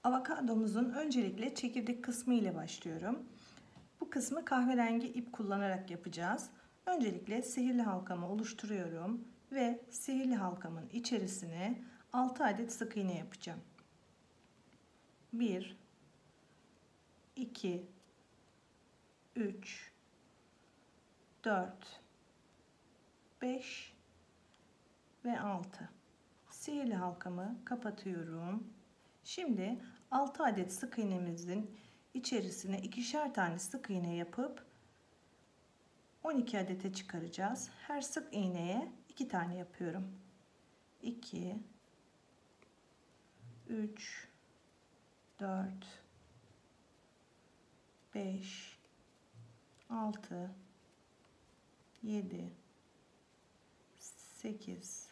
Avokadomuzun öncelikle çekirdek kısmı ile başlıyorum. Bu kısmı kahverengi ip kullanarak yapacağız. Öncelikle sihirli halkamı oluşturuyorum ve sihirli halkamın içerisine 6 adet sık iğne yapacağım. 1 2 3 4 5 ve 6. Sihirli halkamı kapatıyorum. Şimdi 6 adet sık iğnemizin içerisine ikişer tane sık iğne yapıp 12 adete çıkaracağız. Her sık iğneye 2 tane yapıyorum. 2 3 4 5 6 7 8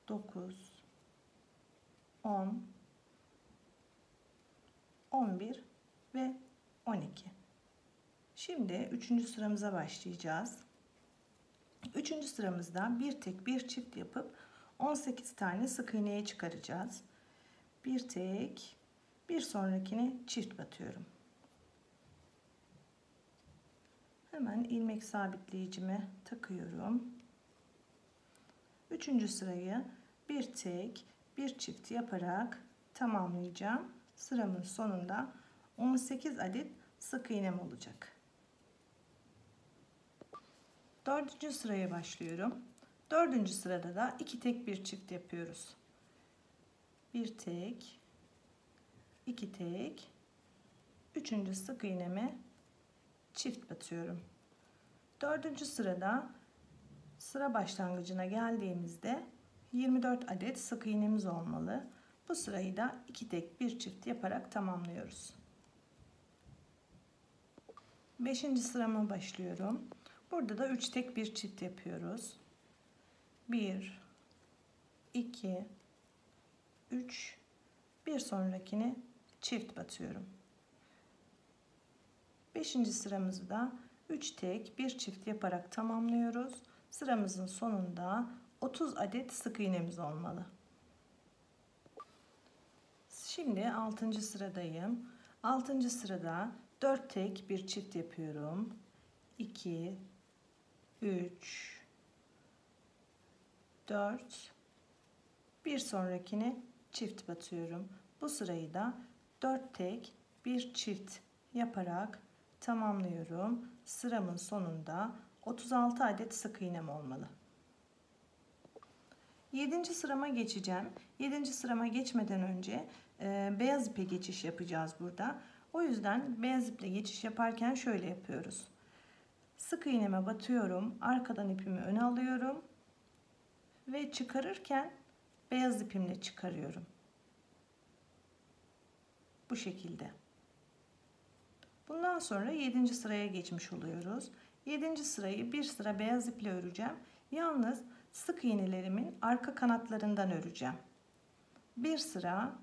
9 10 11 ve 12. Şimdi 3. sıramıza başlayacağız. 3. sıramızda bir tek bir çift yapıp 18 tane sık iğneye çıkaracağız. Bir tek, bir sonrakine çift batıyorum. Hemen ilmek sabitleyicimi takıyorum. 3. sırayı bir tek, bir çift yaparak tamamlayacağım. Sıramın sonunda 18 adet sık iğnem olacak. 4. sıraya başlıyorum. 4. sırada da 2 tek bir çift yapıyoruz. Bir tek, 2 tek, 3. sık iğneme çift batıyorum. 4. sırada sıra başlangıcına geldiğimizde 24 adet sık iğnemiz olmalı. Bu sırayı da 2 tek bir çift yaparak tamamlıyoruz. 5. sırama başlıyorum. Burada da 3 tek bir çift yapıyoruz. 1 2 3 bir sonrakine çift batıyorum. 5. sıramızı da 3 tek bir çift yaparak tamamlıyoruz. Sıramızın sonunda 30 adet sık iğnemiz olmalı. Şimdi 6. sıradayım. 6. sırada 4 tek bir çift yapıyorum. 2 3 4 bir sonrakine çift batıyorum. Bu sırayı da 4 tek bir çift yaparak tamamlıyorum. Sıramın sonunda 36 adet sık iğnem olmalı. 7. sırama geçeceğim. 7. sırama geçmeden önce beyaz ipe geçiş yapacağız burada. O yüzden beyaz iple geçiş yaparken şöyle yapıyoruz. Sık iğneme batıyorum. Arkadan ipimi öne alıyorum. Ve çıkarırken beyaz ipimle çıkarıyorum. Bu şekilde. Bundan sonra 7. sıraya geçmiş oluyoruz. 7. sırayı bir sıra beyaz iple öreceğim. Yalnız sık iğnelerimin arka kanatlarından öreceğim. Bir sıra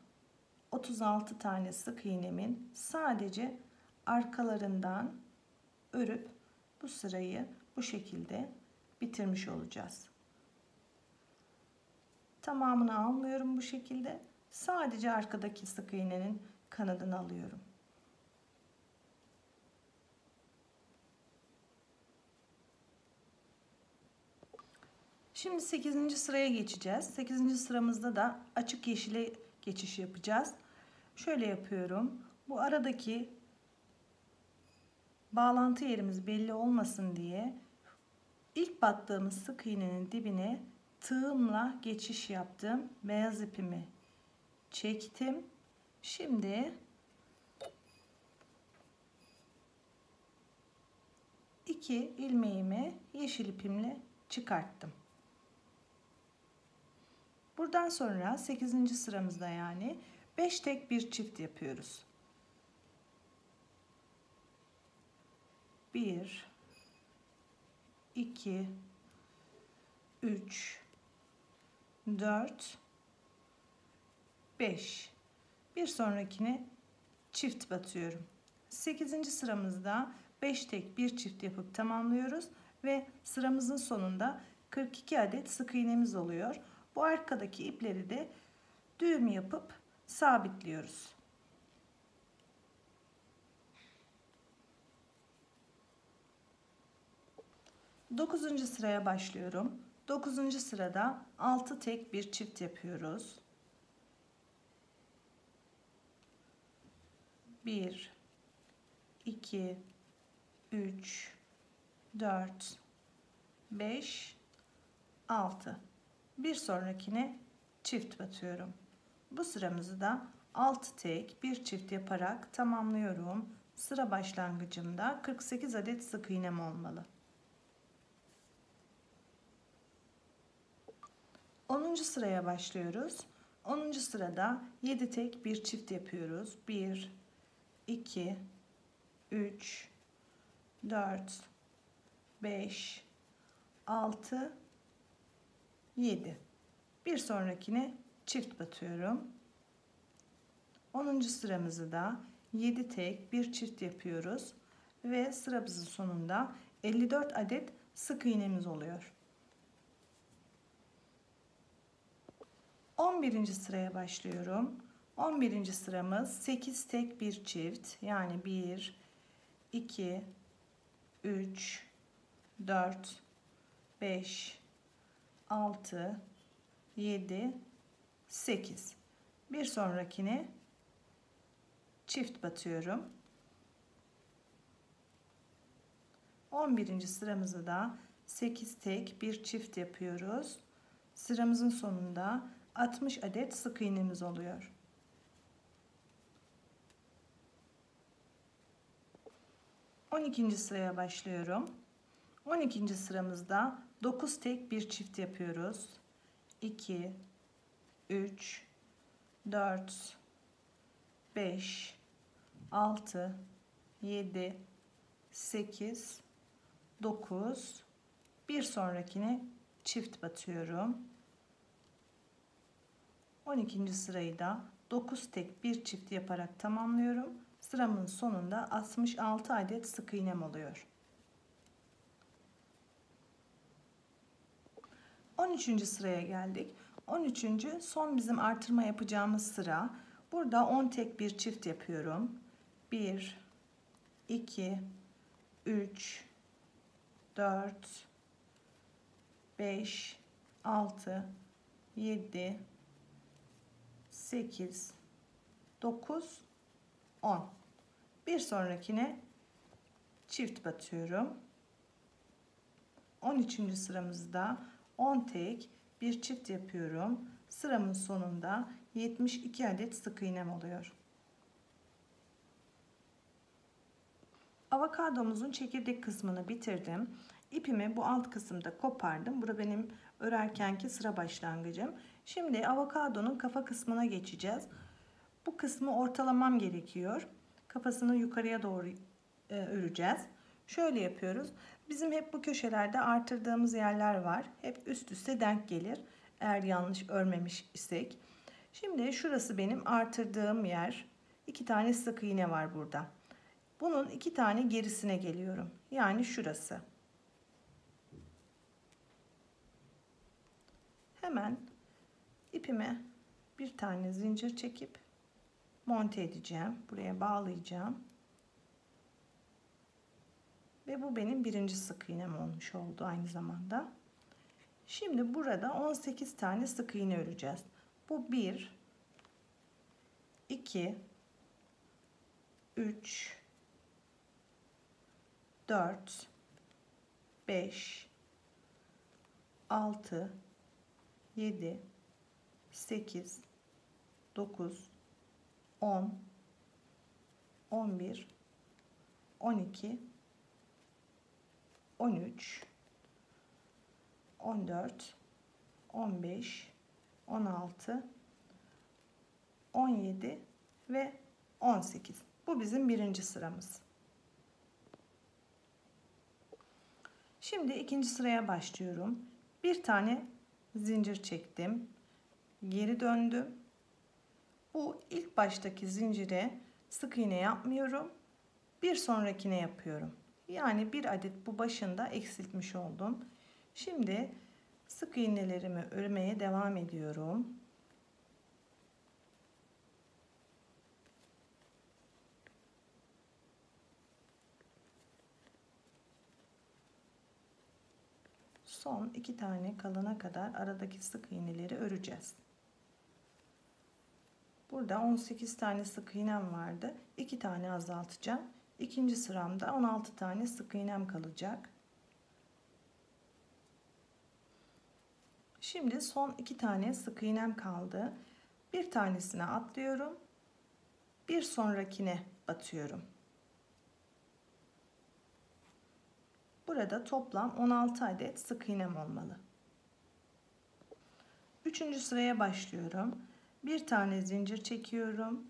36 tane sık iğnemin sadece arkalarından örüp bu sırayı bu şekilde bitirmiş olacağız. Tamamını almıyorum bu şekilde. Sadece arkadaki sık iğnenin kanadını alıyorum. Şimdi 8. sıraya geçeceğiz. 8. sıramızda da açık yeşile geçiş yapacağız. Şöyle yapıyorum. Bu aradaki bağlantı yerimiz belli olmasın diye ilk battığımız sık iğnenin dibine tığımla geçiş yaptım. Beyaz ipimi çektim. Şimdi 2 ilmeğimi yeşil ipimle çıkarttım. Buradan sonra 8. sıramızda yani 5 tek bir çift yapıyoruz. 1 2 3 4 5 bir sonrakine çift batıyorum. 8. sıramızda 5 tek bir çift yapıp tamamlıyoruz ve sıramızın sonunda 42 adet sık iğnemiz oluyor. Bu arkadaki ipleri de düğüm yapıp sabitliyoruz. Dokuzuncu sıraya başlıyorum. 9. sırada 6 tek bir çift yapıyoruz. 1 2 3 4 5 6. Bir sonrakine çift batıyorum. Bu sıramızı da 6 tek bir çift yaparak tamamlıyorum. Sıra başlangıcımda 48 adet sık iğnem olmalı. 10. sıraya başlıyoruz. 10. sırada 7 tek bir çift yapıyoruz. 1 2 3 4 5 6 7. Bir sonrakine çift batıyorum. 10. sıramızı da 7 tek bir çift yapıyoruz ve sıramızın sonunda 54 adet sık iğnemiz oluyor. 11. sıraya başlıyorum. 11. sıramız 8 tek bir çift, yani 1 2 3 4 5 6 7 8. Bir sonrakine çift batıyorum. 11. sıramızı da 8 tek bir çift yapıyoruz. Sıramızın sonunda 60 adet sık iğnemiz oluyor. 12. sıraya başlıyorum. 12. sıramızda 9 tek bir çift yapıyoruz. 2 3 4 5 6 7 8 9. Bir sonrakine çift batıyorum. 12. sırayı da 9 tek bir çift yaparak tamamlıyorum. Sıramın sonunda 66 adet sık iğnem oluyor. 13. sıraya geldik. 13. son bizim artırma yapacağımız sıra. Burada 10 tek bir çift yapıyorum. 1 2 3 4 5 6 7 8 9 10. Bir sonrakine çift batıyorum. 13. sıramızda 10 tek bir çift yapıyorum. Sıramın sonunda 72 adet sık iğnem oluyor. Avokadomuzun çekirdek kısmını bitirdim. İpimi bu alt kısımda kopardım. Burada benim örerkenki sıra başlangıcım. Şimdi avokadonun kafa kısmına geçeceğiz. Bu kısmı ortalamam gerekiyor. Kafasını yukarıya doğru öreceğiz. Şöyle yapıyoruz. Bizim hep bu köşelerde artırdığımız yerler var. Hep üst üste denk gelir. Eğer yanlış örmemiş isek. Şimdi şurası benim artırdığım yer. 2 tane sık iğne var burada. Bunun 2 tane gerisine geliyorum. Yani şurası. Hemen ipime bir tane zincir çekip monte edeceğim. Buraya bağlayacağım. Ve bu benim birinci sık iğnem olmuş oldu aynı zamanda. Şimdi burada 18 tane sık iğne öreceğiz. Bu 1 2 3 4 5 6 7 8 9 10 11 12 13 14 15 16 17 ve 18. Bu bizim birinci sıramız. Şimdi ikinci sıraya başlıyorum. Bir tane zincir çektim. Geri döndüm. Bu ilk baştaki zincire sık iğne yapmıyorum. Bir sonrakine yapıyorum. Yani bir adet bu başında eksiltmiş oldum. Şimdi sık iğnelerimi örmeye devam ediyorum. Son 2 tane kalana kadar aradaki sık iğneleri öreceğiz. Burada 18 tane sık iğnem vardı. 2 tane azaltacağım. İkinci sıramda 16 tane sık iğnem kalacak. Şimdi son 2 tane sık iğnem kaldı. Bir tanesine atlıyorum. Bir sonrakine batıyorum. Burada toplam 16 adet sık iğnem olmalı. Üçüncü sıraya başlıyorum. Bir tane zincir çekiyorum.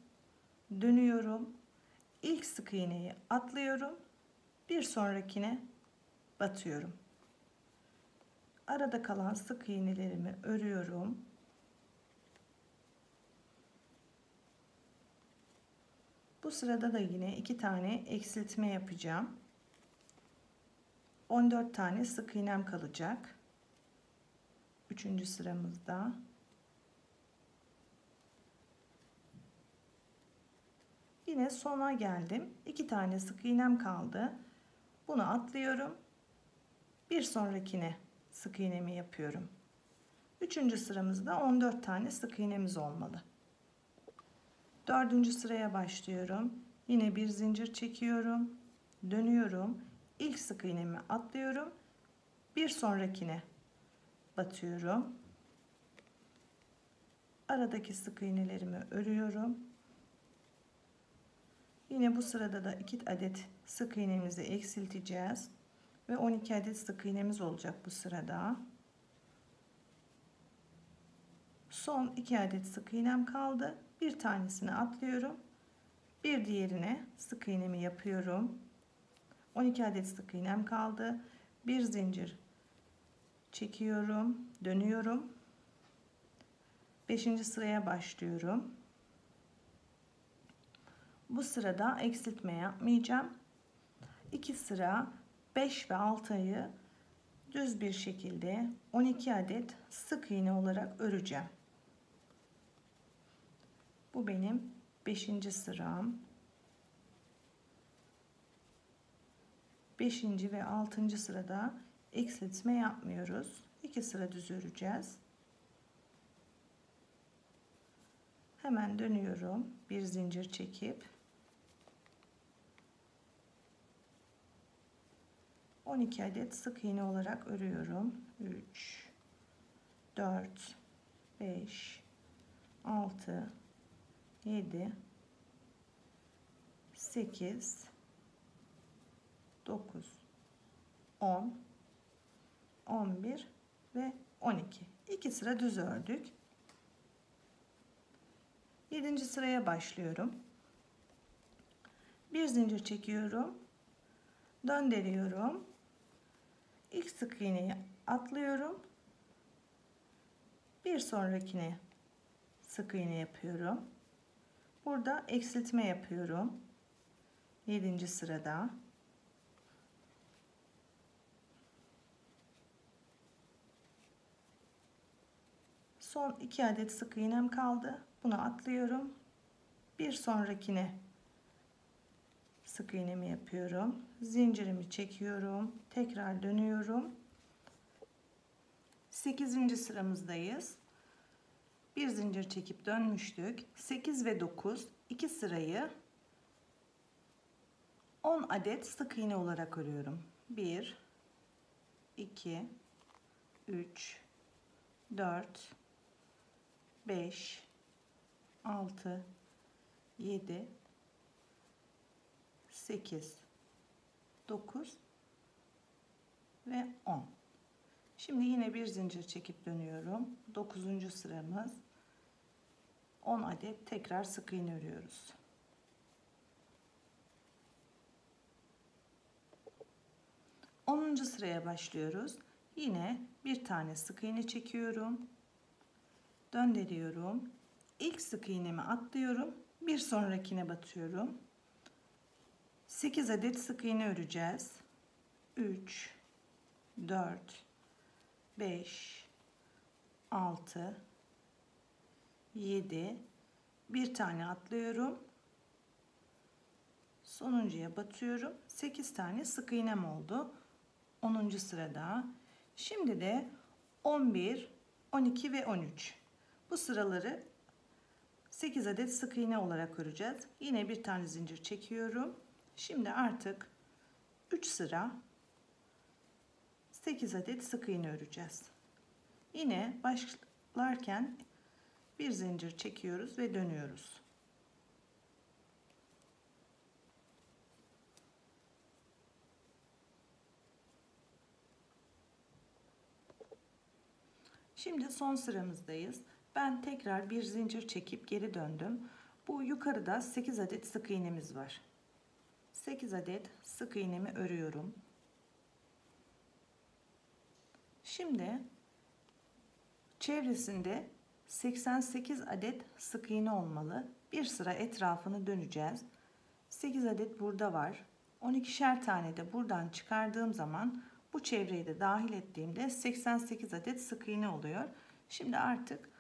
Dönüyorum. İlk sık iğneyi atlıyorum. Bir sonrakine batıyorum. Arada kalan sık iğnelerimi örüyorum. Bu sırada da yine 2 tane eksiltme yapacağım. 14 tane sık iğnem kalacak. Üçüncü sıramızda. Yine sona geldim. 2 tane sık iğnem kaldı. Bunu atlıyorum. Bir sonrakine sık iğnemi yapıyorum. Üçüncü sıramızda 14 tane sık iğnemiz olmalı. Dördüncü sıraya başlıyorum. Yine bir zincir çekiyorum. Dönüyorum. İlk sık iğnemi atlıyorum. Bir sonrakine batıyorum. Aradaki sık iğnelerimi örüyorum. Yine bu sırada da 2 adet sık iğnemizi eksilteceğiz. Ve 12 adet sık iğnemiz olacak bu sırada. Son 2 adet sık iğnem kaldı. Bir tanesini atlıyorum. Bir diğerine sık iğnemi yapıyorum. 12 adet sık iğnem kaldı. Bir zincir çekiyorum. Dönüyorum. 5. sıraya başlıyorum. Bu sırada eksiltme yapmayacağım. 2 sıra 5 ve 6'yı düz bir şekilde 12 adet sık iğne olarak öreceğim. Bu benim 5. sıram. 5. ve 6. sırada eksiltme yapmıyoruz. 2 sıra düz öreceğiz. Hemen dönüyorum. Bir zincir çekip 12 adet sık iğne olarak örüyorum. 3 4 5 6 7 8 9 10 11 ve 12. 2 sıra düz ördük. 7. sıraya başlıyorum. Bir zincir çekiyorum. Döndürüyorum. İlk sık iğneyi atlıyorum. Bir sonrakine sık iğne yapıyorum. Burada eksiltme yapıyorum. 7. sırada. Son 2 adet sık iğnem kaldı. Bunu atlıyorum. Bir sonrakine sık iğnemi yapıyorum. Zincirimi çekiyorum. Tekrar dönüyorum. 8. sıramızdayız. Bir zincir çekip dönmüştük. 8 ve 9 2 sırayı 10 adet sık iğne olarak örüyorum. 1 2 3 4 5 6 7 8 9 ve 10. Şimdi yine bir zincir çekip dönüyorum. 9. sıramız. 10 adet tekrar sık iğne örüyoruz. Onuncu sıraya başlıyoruz. Yine bir tane sık iğne çekiyorum. Döndürüyorum. İlk sık iğnemi atlıyorum. Bir sonrakine batıyorum. 8 adet sık iğne öreceğiz. 3 4 5 6 7 bir tane atlıyorum. Sonuncuya batıyorum. 8 tane sık iğnem oldu. 10. sırada Şimdi de 11, 12 ve 13. Bu sıraları 8 adet sık iğne olarak öreceğiz. Yine bir tane zincir çekiyorum. Şimdi artık 3 sıra 8 adet sık iğne öreceğiz. Yine başlarken bir zincir çekiyoruz ve dönüyoruz. Şimdi son sıramızdayız. Ben tekrar bir zincir çekip geri döndüm. Bu yukarıda 8 adet sık iğnemiz var. 8 adet sık iğnemi örüyorum. Şimdi çevresinde 88 adet sık iğne olmalı. Bir sıra etrafını döneceğiz. 8 adet burada var. 12'şer tane de buradan çıkardığım zaman bu çevreyi de dahil ettiğimde 88 adet sık iğne oluyor. Şimdi artık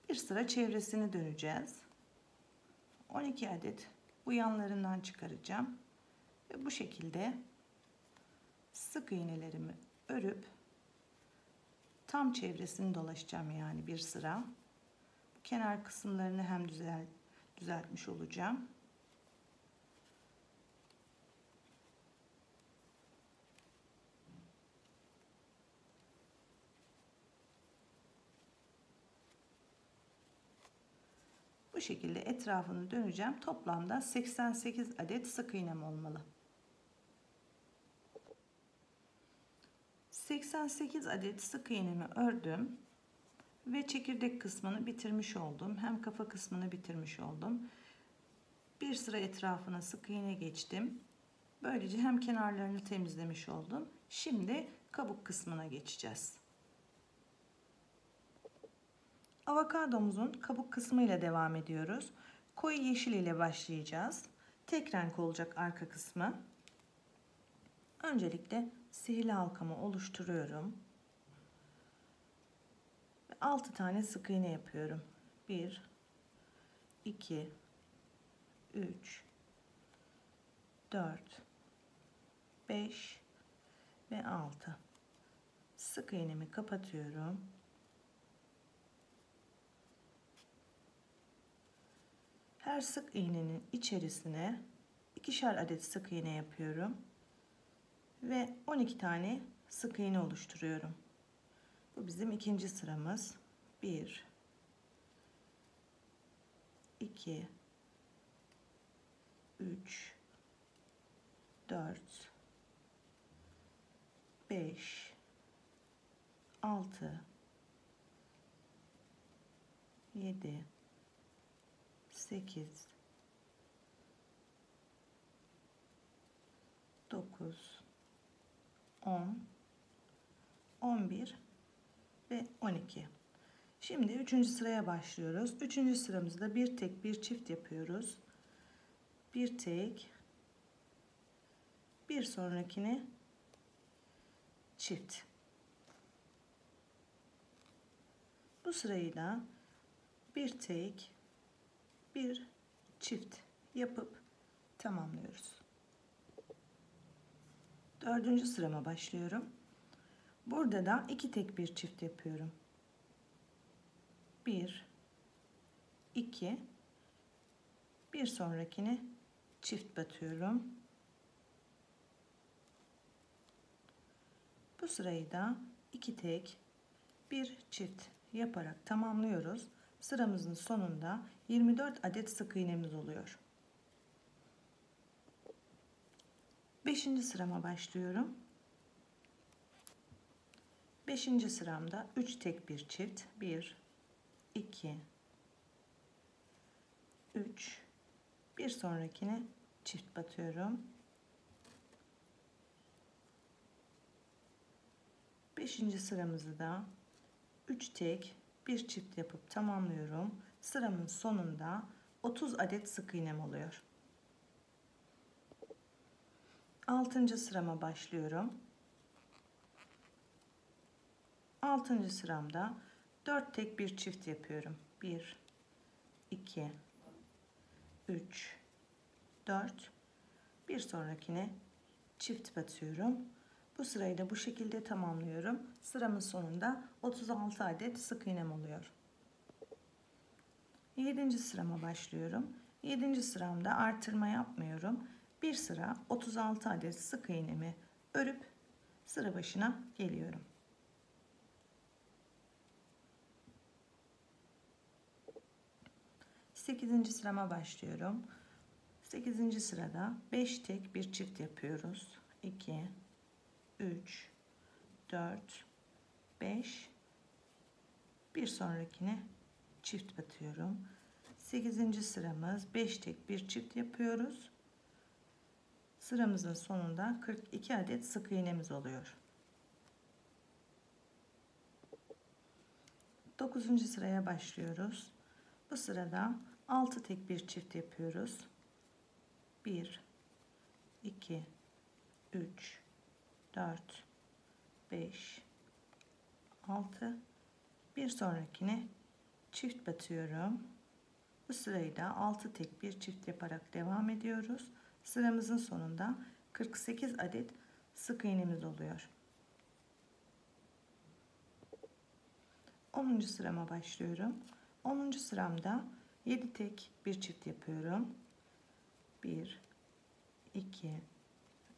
bir sıra çevresini döneceğiz. 12 adet bu yanlarından çıkaracağım. Ve bu şekilde sık iğnelerimi örüp tam çevresini dolaşacağım, yani bir sıra. Kenar kısımlarını hem düzeltmiş olacağım. Bu şekilde etrafını döneceğim. Toplamda 88 adet sık iğnem olmalı. 88 adet sık iğnemi ördüm ve çekirdek kısmını bitirmiş oldum. Hem kafa kısmını bitirmiş oldum. Bir sıra etrafına sık iğne geçtim. Böylece hem kenarlarını temizlemiş oldum. Şimdi kabuk kısmına geçeceğiz. Avokadomuzun kabuk kısmı ile devam ediyoruz. Koyu yeşil ile başlayacağız. Tek renk olacak arka kısmı. Öncelikle sihirli halkamı oluşturuyorum. 6 tane sık iğne yapıyorum. 1, 2, 3, 4, 5 ve 6. Sık iğnemi kapatıyorum. Her sık iğnenin içerisine 2'şer adet sık iğne yapıyorum ve 12 tane sık iğne oluşturuyorum. Bu bizim ikinci sıramız. 1, 2, 3, 4, 5, 6, 7, 8, 9, 10, 11 ve 12. Şimdi 3. sıraya başlıyoruz. 3. sıramızda bir tek bir çift yapıyoruz. Bir tek, bir sonrakini çift. Bu sırayı da bir tek, bir çift yapıp tamamlıyoruz. 4. sırama başlıyorum. Burada da 2 tek bir çift yapıyorum. 1, 2, bir sonrakini çift batıyorum. Bu sırayı da 2 tek, bir çift yaparak tamamlıyoruz. Sıramızın sonunda 24 adet sık iğnemiz oluyor. 5. sırama başlıyorum. 5. sıramda 3 tek bir çift. 1, 2, 3, bir sonrakine çift batıyorum. 5. sıramızı da 3 tek bir çift yapıp tamamlıyorum. Sıramın sonunda 30 adet sık iğnem oluyor. 6. sırama başlıyorum. 6. sıramda 4 tek bir çift yapıyorum. 1, 2, 3, 4, bir sonrakine çift batıyorum. Bu sırayı da bu şekilde tamamlıyorum. Sıramın sonunda 36 adet sık iğnem oluyor. 7. sırama başlıyorum. 7. sıramda artırma yapmıyorum. Bir sıra 36 adet sık iğnemi örüp sıra başına geliyorum. Sekizinci sırama başlıyorum. 8. sırada 5 tek bir çift yapıyoruz. 2, 3, 4, 5. Bir sonrakine çift batıyorum. 8. sıramız 5 tek bir çift yapıyoruz. Sıramızın sonunda 42 adet sık iğnemiz oluyor. 9. sıraya başlıyoruz. Bu sırada 6 tek bir çift yapıyoruz. 1, 2, 3, 4, 5, 6. Bir sonrakine çift batıyorum. Bu sırayı da 6 tek bir çift yaparak devam ediyoruz. Sıramızın sonunda 48 adet sık iğnemiz oluyor. 10. sırama başlıyorum. 10. sıramda 7 tek bir çift yapıyorum. 1, 2,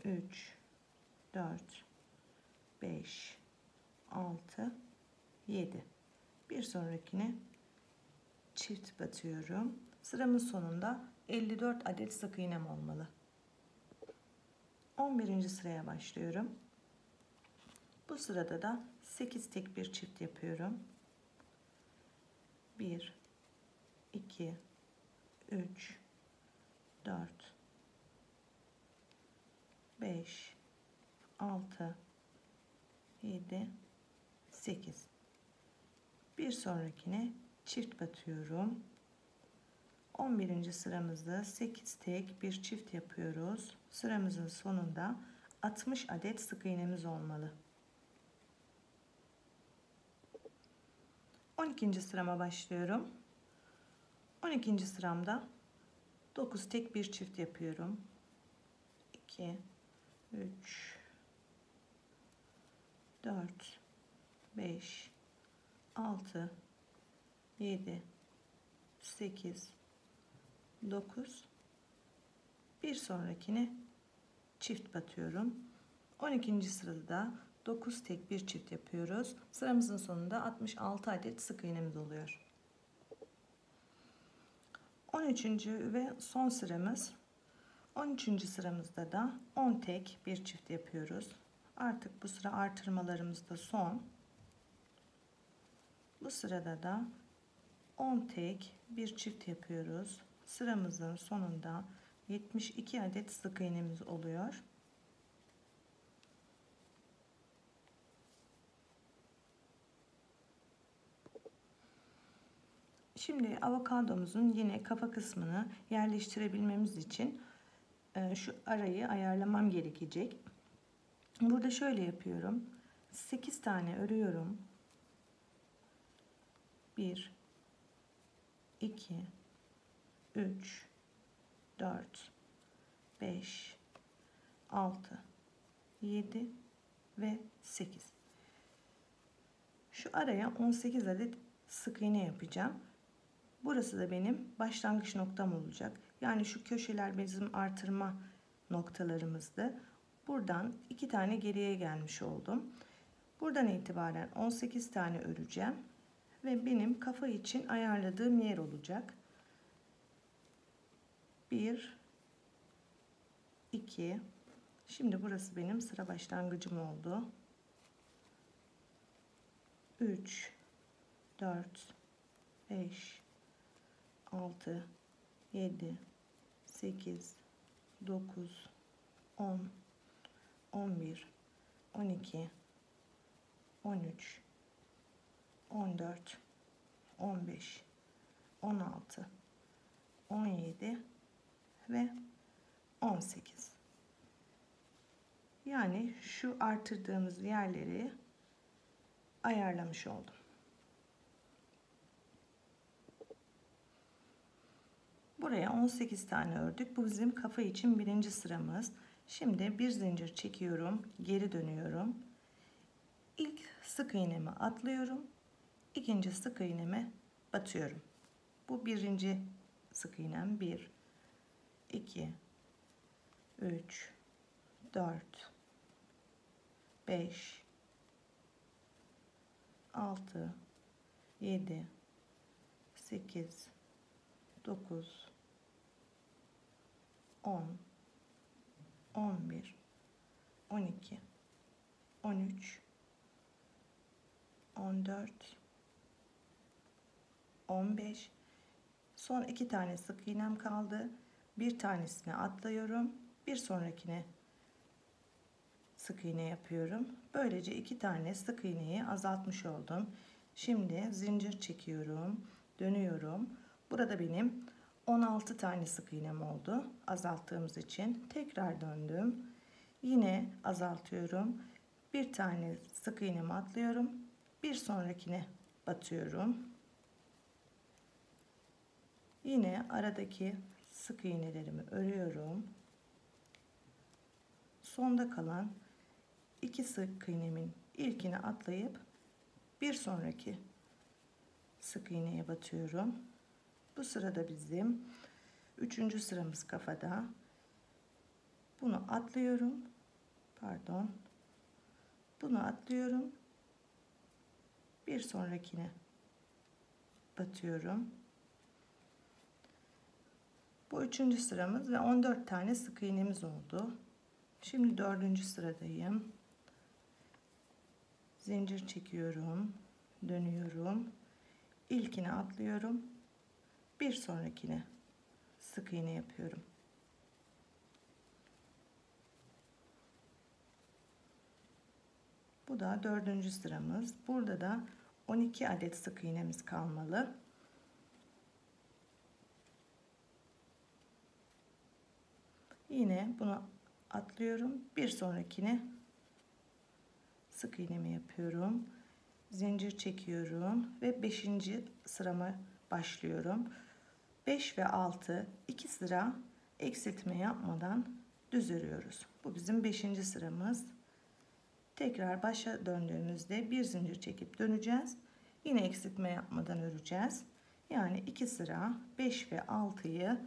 3, 4, 5, 6, 7. Bir sonrakine çift batıyorum. Sıramın sonunda 54 adet sık iğnem olmalı. 11. sıraya başlıyorum. Bu sırada da 8 tek bir çift yapıyorum. 1, 2, 3, 4, 5, 6, 7, 8. Bir sonrakine çift batıyorum. 11. sıramızda 8 tek bir çift yapıyoruz. Sıramızın sonunda 60 adet sık iğnemiz olmalı. 12. sırama başlıyorum. 12. sıramda 9 tek bir çift yapıyorum. 2, 3, 4, 5, 6, 7, 8, 9. Bir sonrakine çift batıyorum. 12. sırada 9 tek bir çift yapıyoruz. Sıramızın sonunda 66 adet sık iğnemiz oluyor. 13. ve son sıramız. 13. sıramızda da 10 tek bir çift yapıyoruz. Artık bu sıra artırmalarımız da son. Bu sırada da 10 tek bir çift yapıyoruz. Sıramızın sonunda 72 adet sık iğnemiz oluyor. Şimdi avokadomuzun yine kafa kısmını yerleştirebilmemiz için şu arayı ayarlamam gerekecek. Burada şöyle yapıyorum. 8 tane örüyorum. 1, 2, 3, 4, 5, 6, 7 ve 8. Şu araya 18 adet sık iğne yapacağım. Burası da benim başlangıç noktam olacak. Yani şu köşeler bizim artırma noktalarımızdı. Buradan 2 tane geriye gelmiş oldum. Buradan itibaren 18 tane öreceğim. Ve benim kafa için ayarladığım yer olacak. 1, 2. Şimdi burası benim sıra başlangıcım oldu. 3, 4, 5, 6, 7, 8, 9, 10, 11, 12, 13, 14, 15, 16, 17 ve 18. Yani şu artırdığımız yerleri ayarlamış oldum. Buraya 18 tane ördük. Bu bizim kafa için birinci sıramız. Şimdi bir zincir çekiyorum, geri dönüyorum. İlk sık iğnemi atlıyorum. İkinci sık iğneme batıyorum. Bu birinci sık iğnem. 1 2 3 4 5 6 7 8 9 10 11 12 13 14 15. Son iki tane sık iğnem kaldı. Bir tanesini atlıyorum. Bir sonrakine sık iğne yapıyorum. Böylece iki tane sık iğneyi azaltmış oldum. Şimdi zincir çekiyorum. Dönüyorum. Burada benim 16 tane sık iğnem oldu. Azalttığımız için. Tekrar döndüm. Yine azaltıyorum. Bir tane sık iğnemi atlıyorum. Bir sonrakine batıyorum. Yine aradaki sık iğnelerimi örüyorum. Sonda kalan iki sık iğnemin ilkini atlayıp bir sonraki sık iğneye batıyorum. Bu sırada bizim 3. sıramız kafada. Bunu atlıyorum. Pardon. Bunu atlıyorum. Bir sonrakine batıyorum. Bu 3. sıramız ve 14 tane sık iğnemiz oldu. Şimdi 4. sıradayım. Zincir çekiyorum. Dönüyorum. İlkini atlıyorum. Bir sonrakine sık iğne yapıyorum. Bu da 4. sıramız. Burada da 12 adet sık iğnemiz kalmalı. Yine bunu atlıyorum. Bir sonrakine sık iğnemi yapıyorum. Zincir çekiyorum ve 5. sırama başlıyorum. 5 ve 6 2 sıra eksiltme yapmadan düz örüyoruz. Bu bizim 5. sıramız. Tekrar başa döndüğümüzde bir zincir çekip döneceğiz. Yine eksiltme yapmadan öreceğiz. Yani 2 sıra 5 ve 6'yı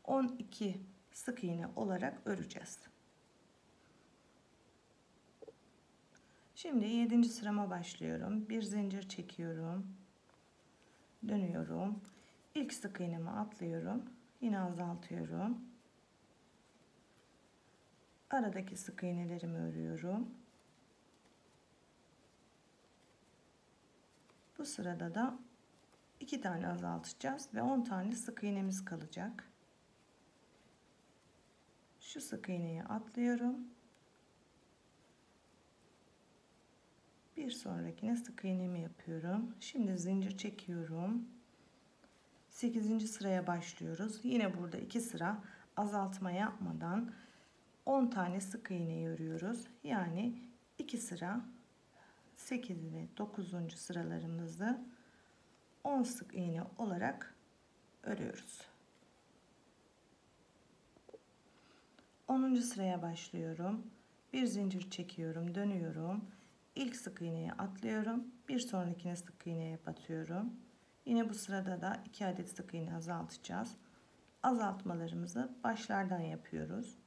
12 sık iğne olarak öreceğiz. Şimdi 7. sırama başlıyorum. Bir zincir çekiyorum. Dönüyorum. İlk sık iğnemi atlıyorum. Yine azaltıyorum. Aradaki sık iğnelerimi örüyorum. Bu sırada da 2 tane azaltacağız ve 10 tane sık iğnemiz kalacak. Şu sık iğneyi atlıyorum. Bir sonrakine sık iğnemi yapıyorum. Şimdi zincir çekiyorum. 8. sıraya başlıyoruz. Yine burada 2 sıra azaltma yapmadan 10 tane sık iğneyi örüyoruz. Yani 2 sıra 8 ve 9. sıralarımızı 10 sık iğne olarak örüyoruz. 10. sıraya başlıyorum. Bir zincir çekiyorum, dönüyorum. İlk sık iğneyi atlıyorum. Bir sonrakine sık iğneye batıyorum. Yine bu sırada da 2 adet sık iğne azaltacağız. Azaltmalarımızı başlardan yapıyoruz.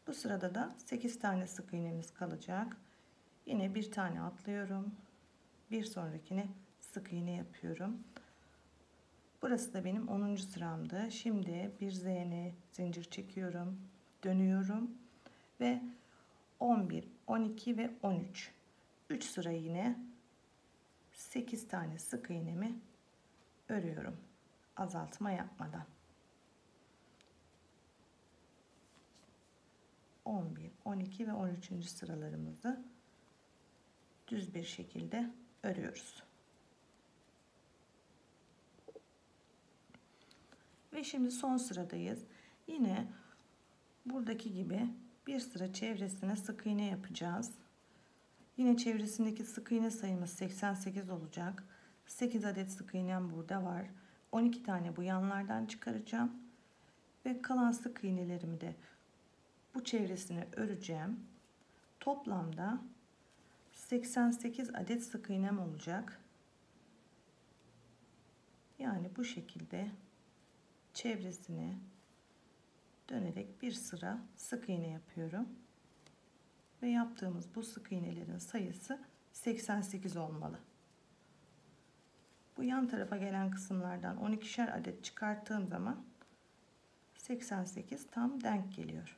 Bu sırada da 8 tane sık iğnemiz kalacak. Yine bir tane atlıyorum. Bir sonrakine sık iğne yapıyorum. Burası da benim 10. sıramdı. Şimdi bir zincir çekiyorum. Dönüyorum. Ve 11, 12 ve 13. 3 sıra yine 8 tane sık iğnemi örüyorum. Azaltma yapmadan. 11, 12 ve 13. sıralarımızı düz bir şekilde örüyoruz. Ve şimdi son sıradayız. Yine buradaki gibi bir sıra çevresine sık iğne yapacağız. Yine çevresindeki sık iğne sayımız 88 olacak. 8 adet sık iğnem burada var. 12 tane bu yanlardan çıkaracağım. Ve kalan sık iğnelerimi de bu çevresini öreceğim. Toplamda 88 adet sık iğnem olacak. Yani bu şekilde çevresini dönerek bir sıra sık iğne yapıyorum. Ve yaptığımız bu sık iğnelerin sayısı 88 olmalı. Bu yan tarafa gelen kısımlardan 12'şer adet çıkarttığım zaman 88 tam denk geliyor.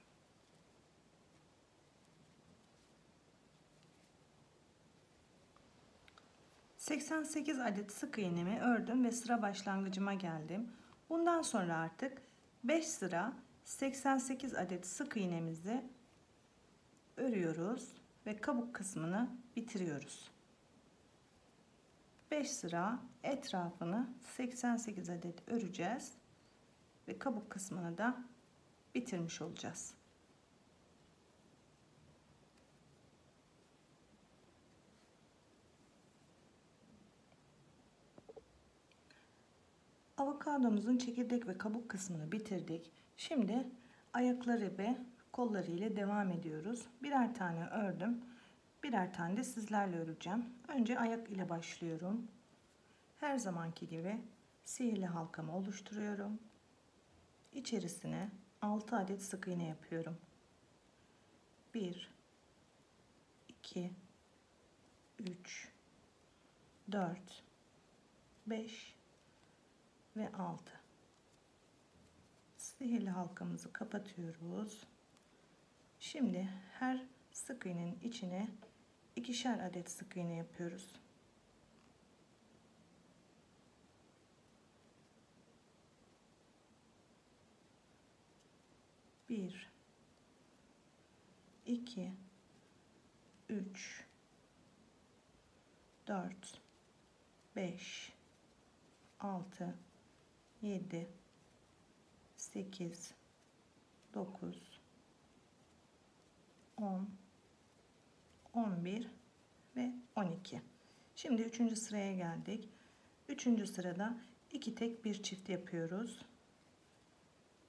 ...88 adet sık iğnemi ördüm ve sıra başlangıcıma geldim. Bundan sonra artık 5 sıra 88 adet sık iğnemizi örüyoruz ve kabuk kısmını bitiriyoruz. 5 sıra etrafını 88 adet öreceğiz ve kabuk kısmını da bitirmiş olacağız. Avokadomuzun çekirdek ve kabuk kısmını bitirdik. Şimdi ayakları ve kolları ile devam ediyoruz. Birer tane ördüm. Birer tane de sizlerle öreceğim. Önce ayak ile başlıyorum. Her zamanki gibi sihirli halkamı oluşturuyorum. İçerisine 6 adet sık iğne yapıyorum. 1 2 3 4 5 ve 6. Sihirli halkamızı kapatıyoruz. Şimdi her sık iğnenin içine 2'şer adet sık iğne yapıyoruz. Bir, 2, 3, 4, 5, 6, 7, 8, 9, 10, 11 ve 12. Şimdi 3. sıraya geldik. 3. sırada 2 tek bir çift yapıyoruz.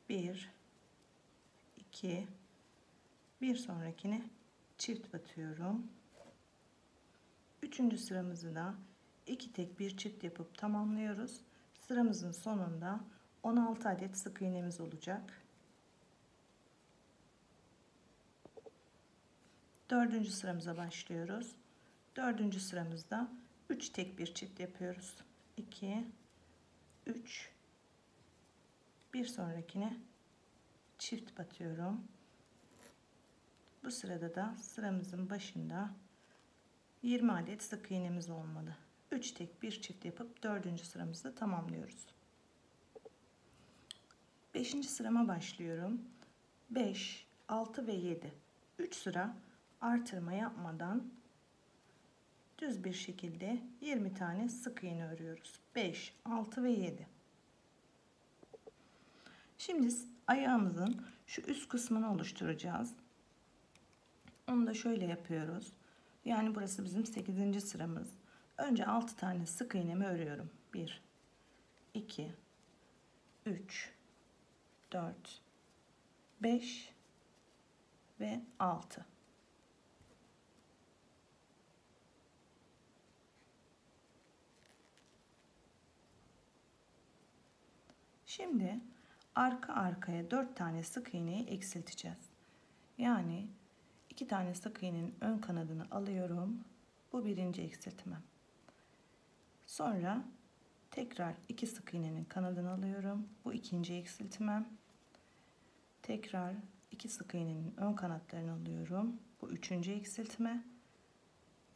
1 2 bir sonrakine çift batıyorum. 3. sıramızı da 2 tek bir çift yapıp tamamlıyoruz. Sıramızın sonunda 16 adet sık iğnemiz olacak. 4. sıramıza başlıyoruz. 4. sıramızda 3 tek bir çift yapıyoruz. 2 3 bir sonrakine çift batıyorum. Bu sırada da sıramızın başında 20 adet sık iğnemiz olmalı. 3 tek bir çift yapıp 4. sıramızı tamamlıyoruz. 5. sırama başlıyorum. 5, 6 ve 7. 3 sıra artırma yapmadan düz bir şekilde 20 tane sık iğne örüyoruz. 5, 6 ve 7. Şimdi ayağımızın şu üst kısmını oluşturacağız. Onu da şöyle yapıyoruz. Yani burası bizim 8. sıramız. Önce 6 tane sık iğnemi örüyorum. 1 2 3 4 5 ve 6. Şimdi arka arkaya 4 tane sık iğneyi eksilteceğiz. Yani 2 tane sık iğnenin ön kanadını alıyorum. Bu birinci eksiltmem. Sonra tekrar 2 sık iğnenin kanadını alıyorum. Bu ikinci eksiltmem. Tekrar 2 sık iğnenin ön kanatlarını alıyorum. Bu üçüncü eksiltme.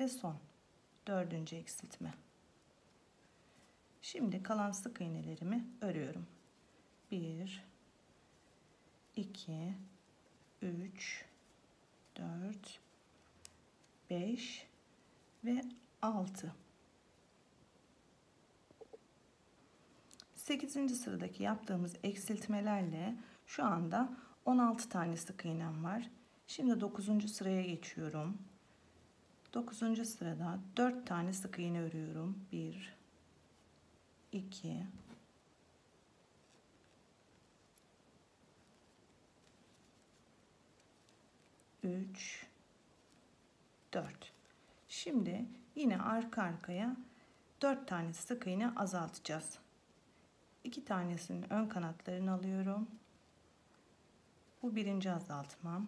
Ve son 4. eksiltme. Şimdi kalan sık iğnelerimi örüyorum. 1 2 3 4 5 ve 6. 8. sıradaki yaptığımız eksiltmelerle şu anda 16 tane sık iğnem var. Şimdi 9. sıraya geçiyorum. 9. sırada 4 tane sık iğne örüyorum. 1 2 3 3, 4. Şimdi yine arka arkaya 4 tane sık iğne azaltacağız. 2 tanesinin ön kanatlarını alıyorum. Bu birinci azaltmam.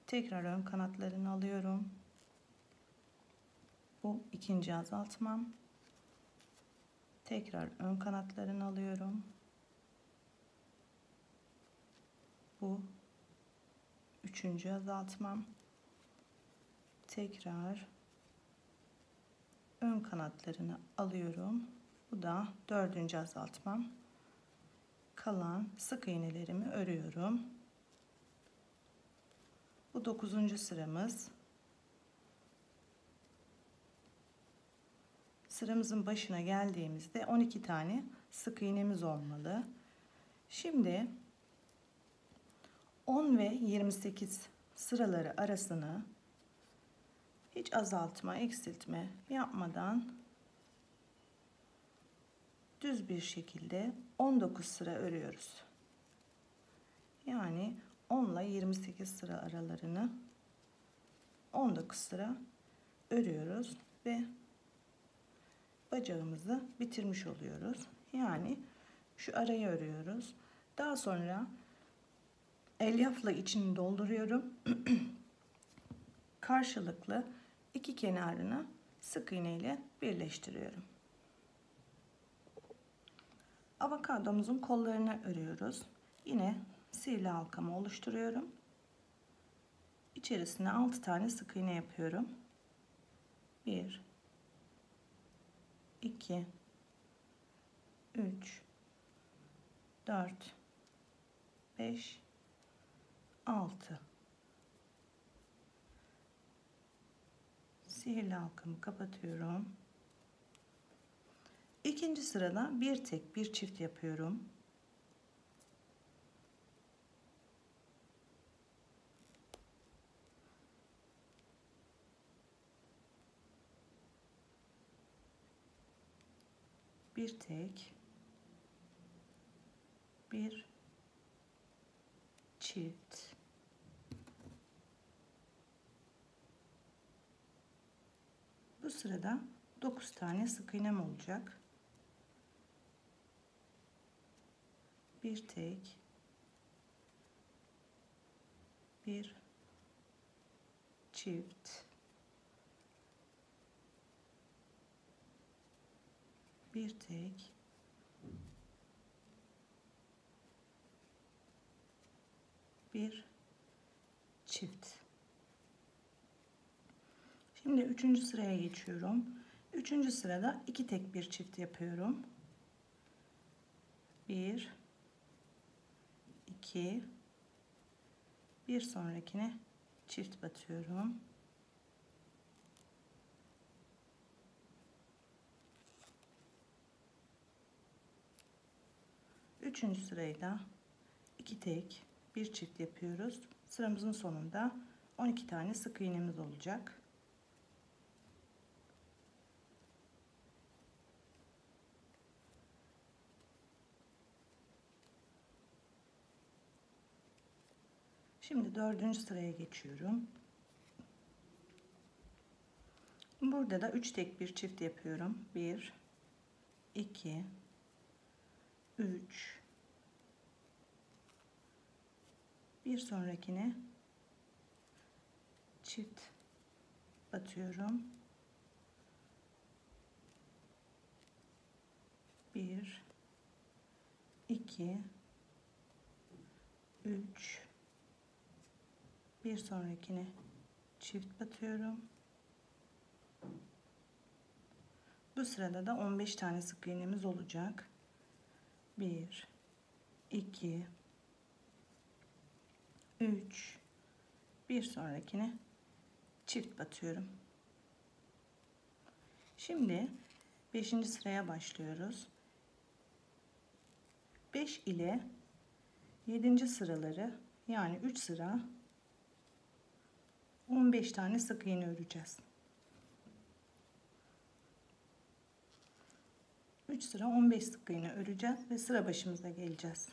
Tekrar ön kanatlarını alıyorum. Bu ikinci azaltmam. Tekrar ön kanatlarını alıyorum. Bu üçüncü azaltmam. Tekrar ön kanatlarını alıyorum. Bu da dördüncü azaltmam. Kalan sık iğnelerimi örüyorum. Bu 9. sıramız. Sıramızın başına geldiğimizde 12 tane sık iğnemiz olmalı. Şimdi 10 ve 28 sıraları arasını hiç azaltma, eksiltme yapmadan düz bir şekilde 19 sıra örüyoruz. Yani 10 ile 28 sıra aralarını 19 sıra örüyoruz ve bacağımızı bitirmiş oluyoruz. Yani şu arayı örüyoruz. Daha sonra elyafla içini dolduruyorum. Karşılıklı iki kenarını sık iğne ile birleştiriyorum. Avokadomuzun kollarını örüyoruz. Yine sihirli halkamı oluşturuyorum. İçerisine 6 tane sık iğne yapıyorum. 1 2 3 4 5 6. Sihirli halkamı kapatıyorum. İkinci sırada bir tek bir çift yapıyorum. Bir tek bir çift. Bu sırada 9 tane sık iğnem olacak. Bir tek bir çift bir tek bir çift. Şimdi 3. sıraya geçiyorum. 3. sırada 2 tek bir çift yapıyorum. 1 2 bir sonrakine çift batıyorum. Üçüncü sırayı da 2 tek bir çift yapıyoruz. Sıramızın sonunda 12 tane sık iğnemiz olacak. Şimdi 4. sıraya geçiyorum. Burada da 3 tek bir çift yapıyorum. 1 2 3 bir sonrakine çift batıyorum. 1 2 3 bir sonrakine çift batıyorum. Bu sırada da 15 tane sık iğnemiz olacak. 1 2 3 bir sonrakine çift batıyorum. Şimdi 5. sıraya başlıyoruz. 5 ile 7. sıraları yani 3 sıra 15 tane sık iğne öreceğiz. 3 sıra 15 sık iğne öreceğiz ve sıra başımıza geleceğiz.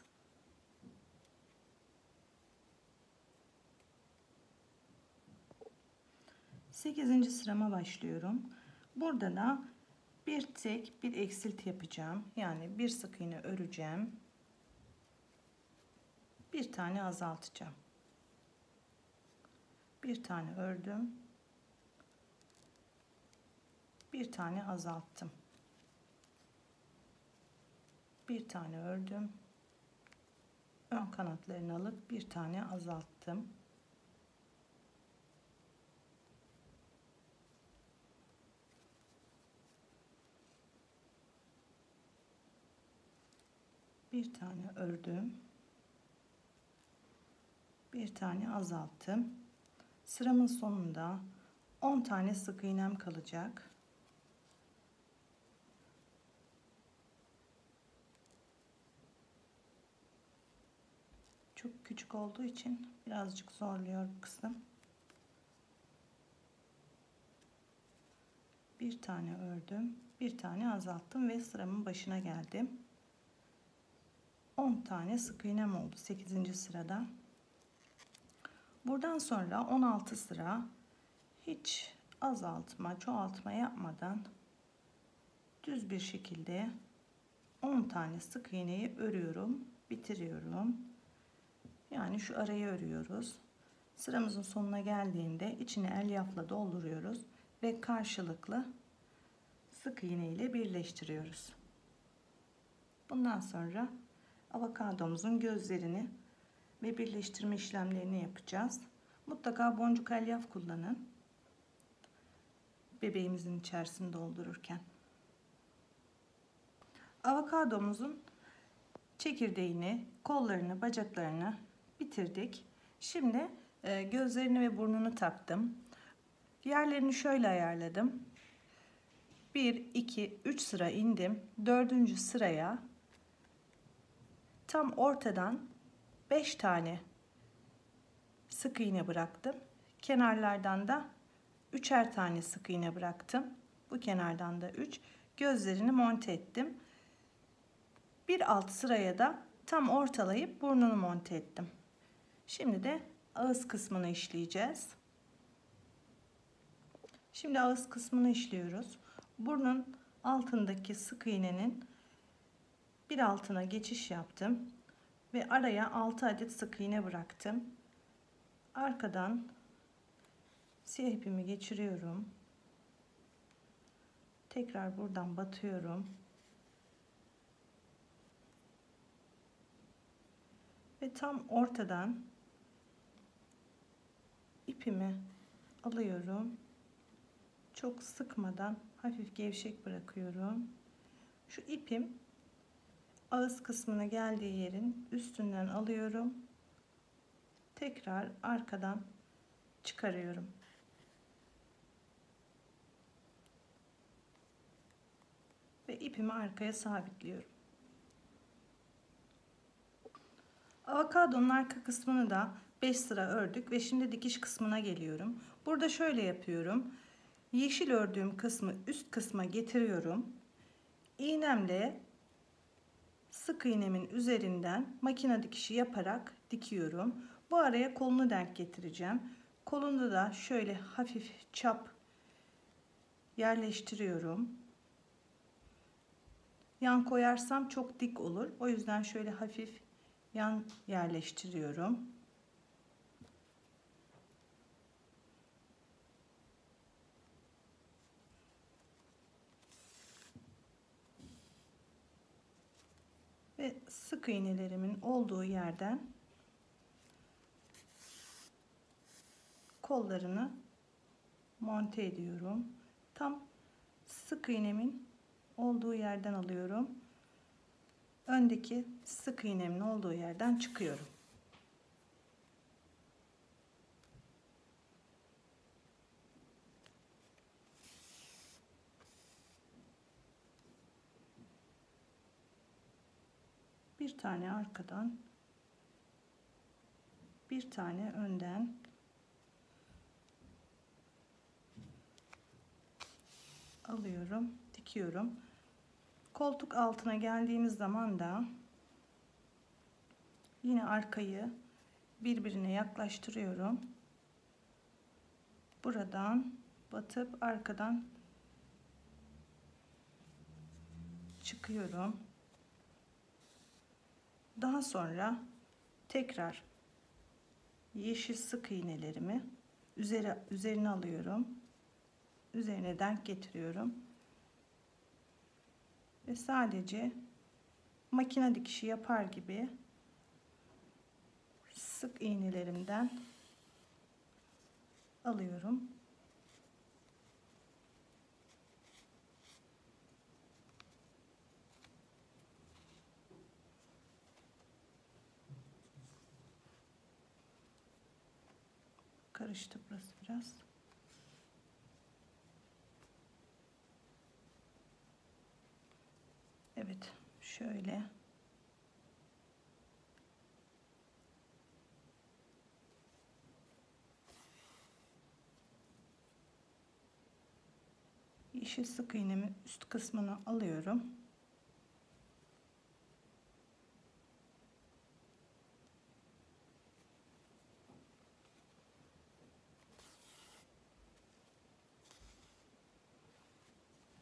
8. sırama başlıyorum. Burada da bir tek bir eksilti yapacağım. Yani bir sık iğne öreceğim. Bir tane azaltacağım. Bir tane ördüm. Bir tane azalttım. Bir tane ördüm. Ön kanatlarını alıp bir tane azalttım. Bir tane ördüm. Bir tane azalttım. Sıramın sonunda 10 tane sık iğnem kalacak. Çok küçük olduğu için birazcık zorluyor bu kısım. Bir tane ördüm, bir tane azalttım ve sıramın başına geldim. 10 tane sık iğnem oldu 8. sırada. Buradan sonra 16 sıra hiç azaltma, çoğaltma yapmadan düz bir şekilde 10 tane sık iğneyi örüyorum, bitiriyorum. Yani şu arayı örüyoruz. Sıramızın sonuna geldiğinde içini elyafla dolduruyoruz ve karşılıklı sık iğne ile birleştiriyoruz. Bundan sonra avokadomuzun gözlerini ve birleştirme işlemlerini yapacağız. Mutlaka boncuk elyaf kullanın. Bebeğimizin içerisini doldururken. Avokadomuzun çekirdeğini, kollarını, bacaklarını bitirdik. Şimdi gözlerini ve burnunu taktım. Yerlerini şöyle ayarladım. 1, 2, 3 sıra indim. 4. sıraya tam ortadan 5 tane sık iğne bıraktım. Kenarlardan da 3'er tane sık iğne bıraktım. Bu kenardan da 3. Gözlerini monte ettim. Bir alt sıraya da tam ortalayıp burnunu monte ettim. Şimdi de ağız kısmını işleyeceğiz. Şimdi ağız kısmını işliyoruz. Burnun altındaki sık iğnenin bir altına geçiş yaptım ve araya 6 adet sık iğne bıraktım. Arkadan siyah ipimi geçiriyorum. Tekrar buradan batıyorum. Ve tam ortadan ipimi alıyorum. Çok sıkmadan hafif gevşek bırakıyorum. Şu ipim ağız kısmına geldiği yerin üstünden alıyorum. Tekrar arkadan çıkarıyorum. Ve ipimi arkaya sabitliyorum. Avokadonun arka kısmını da 5 sıra ördük ve şimdi dikiş kısmına geliyorum. Burada şöyle yapıyorum. Yeşil ördüğüm kısmı üst kısma getiriyorum. İğnemle sık iğnemin üzerinden makine dikişi yaparak dikiyorum. Bu araya kolunu denk getireceğim. Kolunda da şöyle hafif çap yerleştiriyorum. Yan koyarsam çok dik olur. O yüzden şöyle hafif yan yerleştiriyorum. Ve sık iğnelerimin olduğu yerden kollarını monte ediyorum. Tam sık iğnemin olduğu yerden alıyorum. Öndeki sık iğnemin olduğu yerden çıkıyorum. Bir tane arkadan, bir tane önden alıyorum, dikiyorum. Koltuk altına geldiğimiz zaman da yine arkayı birbirine yaklaştırıyorum. Buradan batıp arkadan çıkıyorum. Daha sonra tekrar yeşil sık iğnelerimi üzerine alıyorum. Üzerine denk getiriyorum. Ve sadece makine dikişi yapar gibi sık iğnelerimden alıyorum. Karıştı burası biraz. Evet, şöyle. Yeşil sık iğnemi üst kısmına alıyorum.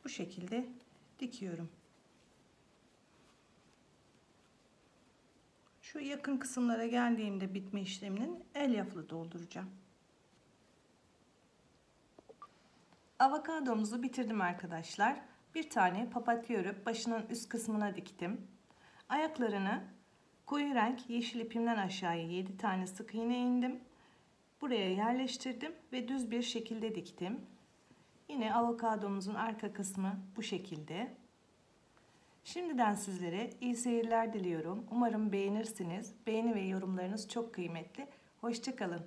Bu şekilde dikiyorum. Şu yakın kısımlara geldiğimde bitme işleminin elyafla dolduracağım. Avokadomuzu bitirdim arkadaşlar. Bir tane papatya örüp başının üst kısmına diktim. Ayaklarını koyu renk yeşil ipimden aşağıya 7 tane sık iğne indim. Buraya yerleştirdim ve düz bir şekilde diktim. Yine avokadomuzun arka kısmı bu şekilde. Şimdiden sizlere iyi seyirler diliyorum. Umarım beğenirsiniz. Beğeni ve yorumlarınız çok kıymetli. Hoşça kalın.